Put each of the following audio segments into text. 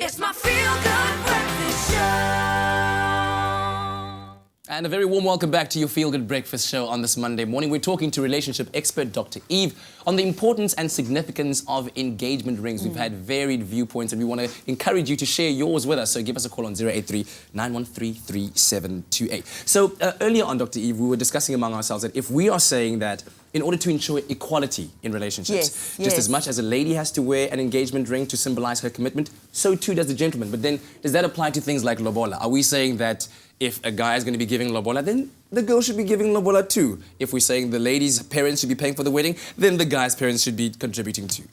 It's my feel-good breakfast show. And a very warm welcome back to your Feel Good Breakfast show on this Monday morning. We're talking to relationship expert Dr. Eve on the importance and significance of engagement rings. We've had varied viewpoints and we want to encourage you to share yours with us. So give us a call on 083-913-3728. So earlier on, Dr. Eve, we were discussing among ourselves that if we are saying that in order to ensure equality in relationships, just as much as a lady has to wear an engagement ring to symbolize her commitment, so too does the gentleman. But then does that apply to things like lobola? Are we saying that if a guy is going to be giving lobola, then the girl should be giving lobola too? If we're saying the lady's parents should be paying for the wedding, then the guy's parents should be contributing too.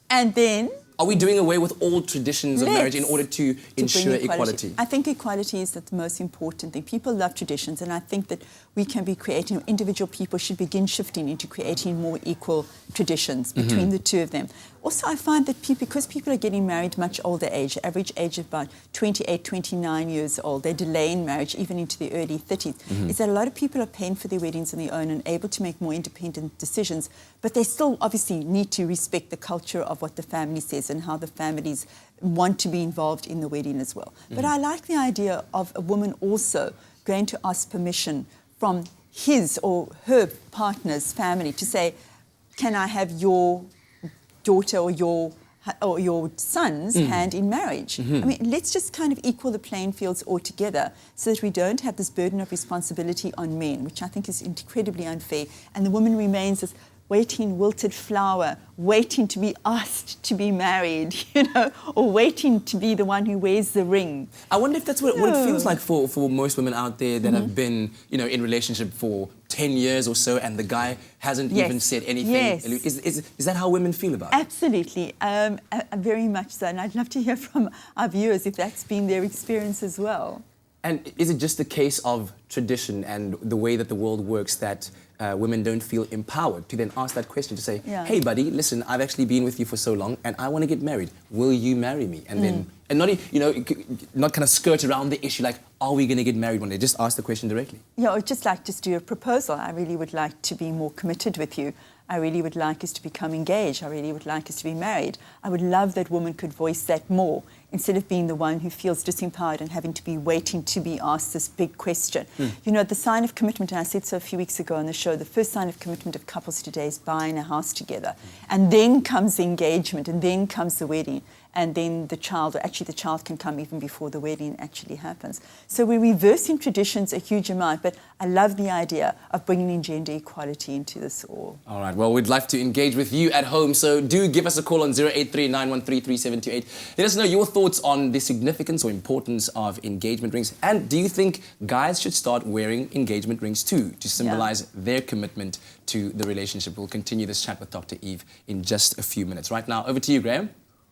And then... Are we doing away with all traditions of marriage in order to ensure equality? I think equality is the most important thing. People love traditions, and I think that we can be creating, individual people should begin shifting into creating more equal traditions between the two of them. Also, I find that because people are getting married much older age, average age of about 28, 29 years old, they're delaying marriage even into the early 30s, is that a lot of people are paying for their weddings on their own and able to make more independent decisions, but they still obviously need to respect the culture of what the family says and how the families want to be involved in the wedding as well. But I like the idea of a woman also going to ask permission from his or her partner's family to say, can I have your daughter or your son's hand in marriage? I mean, let's just kind of equal the playing fields altogether so that we don't have this burden of responsibility on men, which I think is incredibly unfair, and the woman remains this waiting wilted flower, waiting to be asked to be married, you know, or waiting to be the one who wears the ring. I wonder if that's what it feels like for most women out there that have been, you know, in relationship for 10 years or so and the guy hasn't even said anything. Is that how women feel about it? Absolutely, very much so. And I'd love to hear from our viewers if that's been their experience as well. And is it just a case of tradition and the way that the world works that women don't feel empowered to then ask that question to say, hey buddy, listen, I've actually been with you for so long and I want to get married. Will you marry me? And then, and not, you know, not kind of skirt around the issue like, are we going to get married one day? Just ask the question directly. Yeah, I'd just like to do a proposal. I really would like to be more committed with you. I really would like us to become engaged. I really would like us to be married. I would love that woman could voice that more instead of being the one who feels disempowered and having to be waiting to be asked this big question. You know, the sign of commitment, and I said so a few weeks ago on the show, the first sign of commitment of couples today is buying a house together. And then comes the engagement, and then comes the wedding, and then the child, or actually the child can come even before the wedding actually happens. So we're reversing traditions a huge amount, but I love the idea of bringing in gender equality into this all. All right, well, we'd like to engage with you at home, so do give us a call on 083-913-3728. Let us know your thoughts on the significance or importance of engagement rings, and do you think guys should start wearing engagement rings too to symbolize their commitment to the relationship? We'll continue this chat with Dr. Eve in just a few minutes. Right now, over to you, Graham.